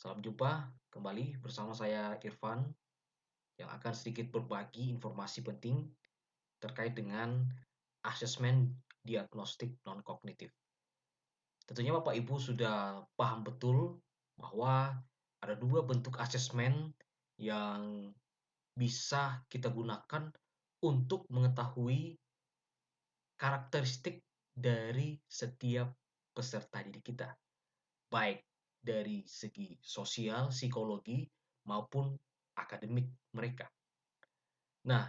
Salam jumpa kembali bersama saya Irfan yang akan sedikit berbagi informasi penting terkait dengan asesmen diagnostik non-kognitif. Tentunya Bapak Ibu sudah paham betul bahwa ada dua bentuk asesmen yang bisa kita gunakan untuk mengetahui karakteristik dari setiap peserta didik kita, baik dari segi sosial, psikologi, maupun akademik mereka. Nah,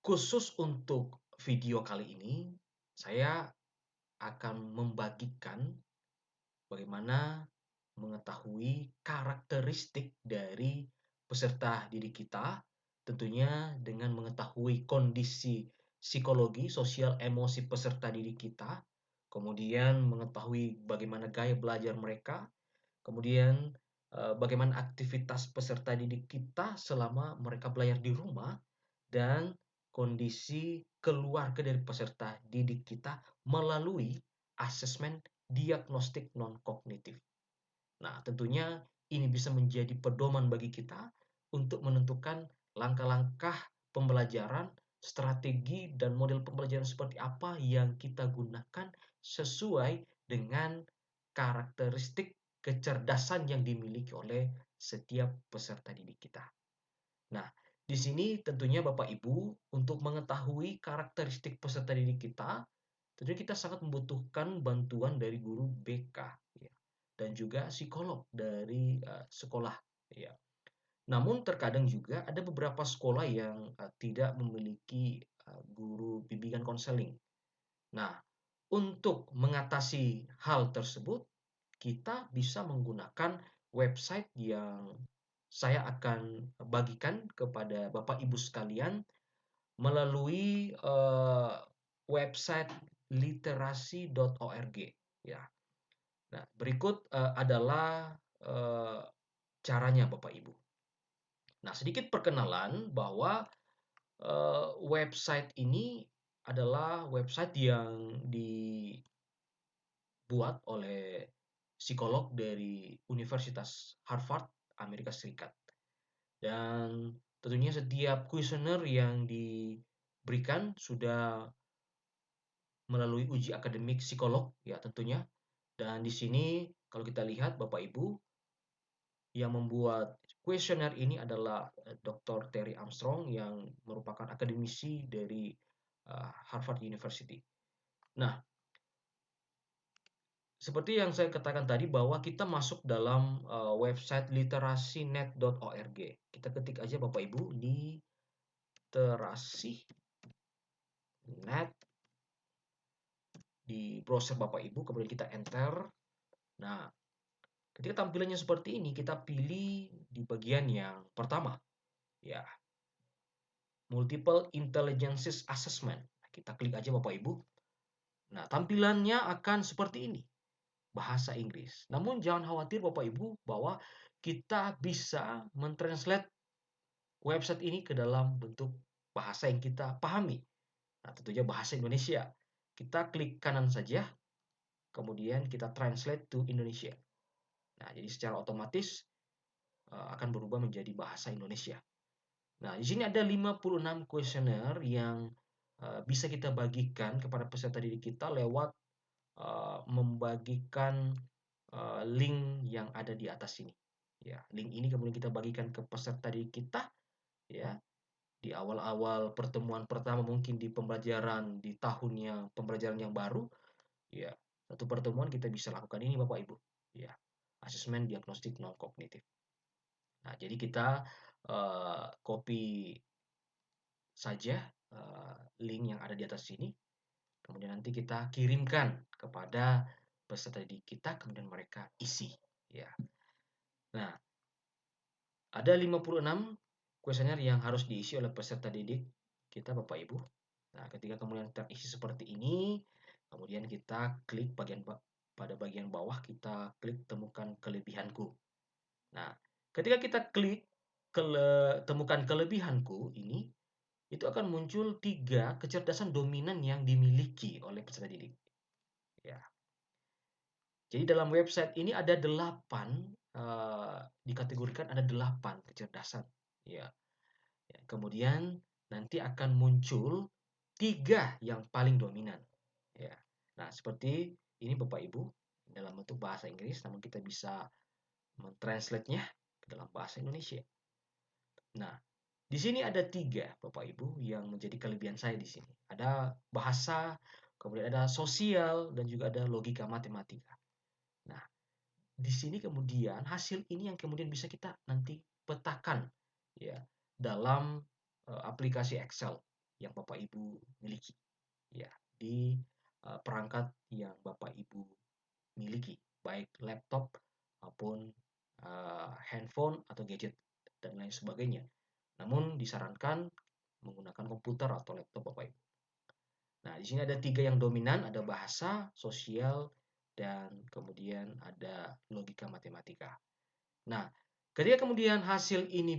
khusus untuk video kali ini, saya akan membagikan bagaimana mengetahui karakteristik dari peserta didik kita, tentunya dengan mengetahui kondisi psikologi, sosial, emosi peserta didik kita, kemudian mengetahui bagaimana gaya belajar mereka, kemudian bagaimana aktivitas peserta didik kita selama mereka belajar di rumah, dan kondisi keluarga dari peserta didik kita melalui asesmen diagnostik non-kognitif. Nah, tentunya ini bisa menjadi pedoman bagi kita untuk menentukan langkah-langkah pembelajaran, strategi, dan model pembelajaran seperti apa yang kita gunakan sesuai dengan karakteristik kecerdasan yang dimiliki oleh setiap peserta didik kita. Nah, di sini tentunya Bapak Ibu untuk mengetahui karakteristik peserta didik kita, tentunya kita sangat membutuhkan bantuan dari guru BK, ya, dan juga psikolog dari sekolah, ya. Namun terkadang juga ada beberapa sekolah yang tidak memiliki guru bimbingan konseling. Nah, untuk mengatasi hal tersebut, kita bisa menggunakan website yang saya akan bagikan kepada Bapak Ibu sekalian melalui website literasi.org, ya. Nah, berikut adalah caranya Bapak Ibu. Nah, sedikit perkenalan bahwa website ini adalah website yang dibuat oleh psikolog dari Universitas Harvard, Amerika Serikat. Dan tentunya setiap kuesioner yang diberikan sudah melalui uji akademik psikolog, ya tentunya. Dan di sini kalau kita lihat Bapak Ibu, yang membuat kuesioner ini adalah Dr. Terry Armstrong yang merupakan akademisi dari Harvard University. Nah, seperti yang saya katakan tadi bahwa kita masuk dalam website literasinet.org. Kita ketik aja Bapak Ibu literasi.net di browser Bapak Ibu, kemudian kita enter. Nah, ketika tampilannya seperti ini, kita pilih di bagian yang pertama, ya, Multiple Intelligences Assessment. Kita klik aja Bapak Ibu. Nah, tampilannya akan seperti ini, bahasa Inggris. Namun jangan khawatir Bapak Ibu bahwa kita bisa mentranslate website ini ke dalam bentuk bahasa yang kita pahami. Nah, tentunya bahasa Indonesia. Kita klik kanan saja, kemudian kita translate to Indonesia. Nah, jadi secara otomatis akan berubah menjadi bahasa Indonesia. Nah, di sini ada 56 kuesioner yang bisa kita bagikan kepada peserta didik kita lewat membagikan link yang ada di atas ini. Ya, link ini kemudian kita bagikan ke peserta didik kita, ya. Di awal-awal pertemuan pertama mungkin di pembelajaran di tahunnya pembelajaran yang baru, ya. Satu pertemuan kita bisa lakukan ini Bapak Ibu, ya. Asesmen diagnostik non kognitif. Nah, jadi kita copy saja link yang ada di atas sini, kemudian nanti kita kirimkan kepada peserta didik kita, kemudian mereka isi, ya. Nah, ada 56 kuesioner yang harus diisi oleh peserta didik kita Bapak Ibu. Nah, ketika kemudian terisi seperti ini, kemudian kita klik pada bagian bawah, kita klik temukan kelebihanku. Nah, ketika kita klik temukan kelebihanku ini, itu akan muncul 3 kecerdasan dominan yang dimiliki oleh peserta didik. Ya. Jadi dalam website ini ada 8, dikategorikan ada 8 kecerdasan, ya. Ya, kemudian nanti akan muncul 3 yang paling dominan, ya. Nah, seperti ini Bapak Ibu, dalam bentuk bahasa Inggris, namun kita bisa mentranslate-nya ke dalam bahasa Indonesia. Nah, di sini ada 3 Bapak Ibu yang menjadi kelebihan saya di sini. Ada bahasa, kemudian ada sosial, dan juga ada logika matematika. Nah, di sini kemudian hasil ini yang kemudian bisa kita nanti petakan ya dalam aplikasi Excel yang Bapak Ibu miliki ya di perangkat yang Bapak Ibu miliki, baik laptop maupun handphone atau gadget dan lain sebagainya. Namun disarankan menggunakan komputer atau laptop Bapak Ibu. Nah, di sini ada 3 yang dominan, ada bahasa, sosial, dan kemudian ada logika matematika. Nah, ketika kemudian hasil ini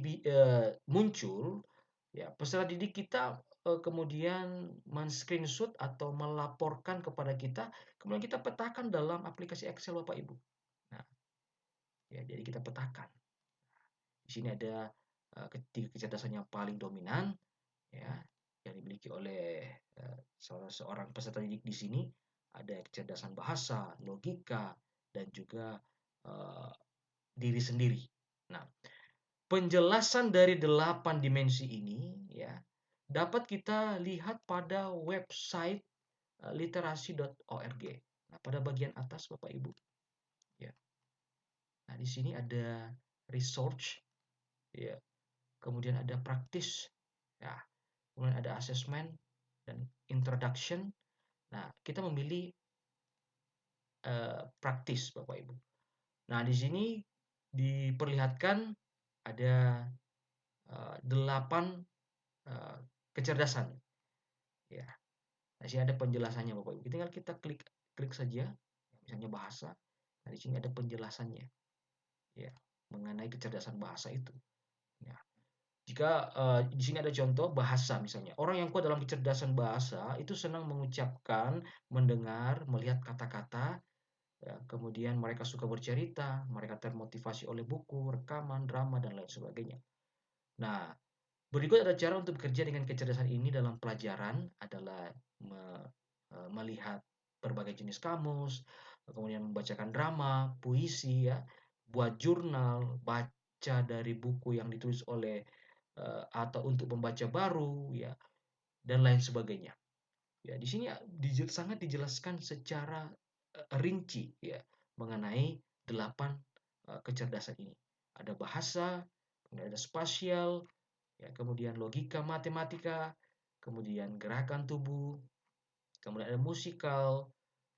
muncul, ya peserta didik kita kemudian men-screenshot atau melaporkan kepada kita, kemudian kita petakan dalam aplikasi Excel Bapak Ibu. Nah, ya jadi kita petakan. Di sini ada ketiga kecerdasan yang paling dominan, ya, yang dimiliki oleh seorang peserta didik di sini. Ada kecerdasan bahasa, logika, dan juga uh, diri sendiri. Nah, penjelasan dari 8 dimensi ini ya dapat kita lihat pada website literasi.org. Nah, pada bagian atas Bapak Ibu ya. Nah, di sini ada research ya, kemudian ada praktis ya, kemudian ada assessment dan introduction. Nah, kita memilih praktis Bapak Ibu. Nah, di sini diperlihatkan ada 8 kecerdasan ya. Nah, di sini ada penjelasannya Bapak Ibu. Tinggal kita klik klik saja, misalnya bahasa. Nah, di sini ada penjelasannya ya mengenai kecerdasan bahasa itu. Ya. Jika di sini ada contoh bahasa misalnya. Orang yang kuat dalam kecerdasan bahasa itu senang mengucapkan, mendengar, melihat kata-kata, ya, kemudian mereka suka bercerita, mereka termotivasi oleh buku, rekaman, drama, dan lain sebagainya. Nah, berikut ada cara untuk bekerja dengan kecerdasan ini dalam pelajaran adalah melihat berbagai jenis kamus, kemudian membacakan drama, puisi ya, buat jurnal, baca dari buku yang ditulis oleh atau untuk membaca baru ya, dan lain sebagainya. Ya, di sini sangat dijelaskan secara rinci ya mengenai 8 kecerdasan ini. Ada bahasa, kemudian ada spasial, ya, kemudian logika matematika, kemudian gerakan tubuh, kemudian ada musikal,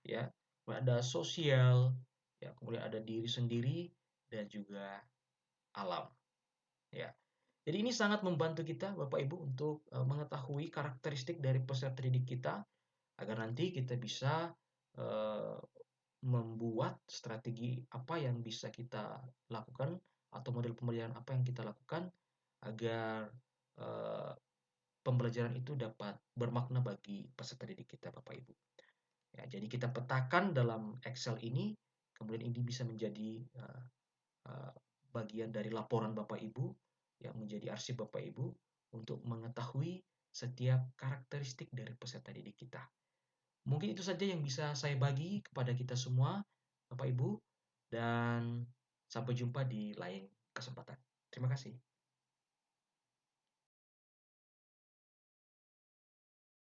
ya, kemudian ada sosial, ya, kemudian ada diri sendiri dan juga alam, ya. Jadi ini sangat membantu kita Bapak Ibu untuk mengetahui karakteristik dari peserta didik kita agar nanti kita bisa uh, membuat strategi apa yang bisa kita lakukan atau model pembelajaran apa yang kita lakukan agar uh, pembelajaran itu dapat bermakna bagi peserta didik kita Bapak Ibu. Ya, jadi kita petakan dalam Excel ini, kemudian ini bisa menjadi bagian dari laporan Bapak Ibu, yang menjadi arsip Bapak Ibu untuk mengetahui setiap karakteristik dari peserta didik kita. Mungkin itu saja yang bisa saya bagi kepada kita semua, Bapak Ibu, dan sampai jumpa di lain kesempatan. Terima kasih.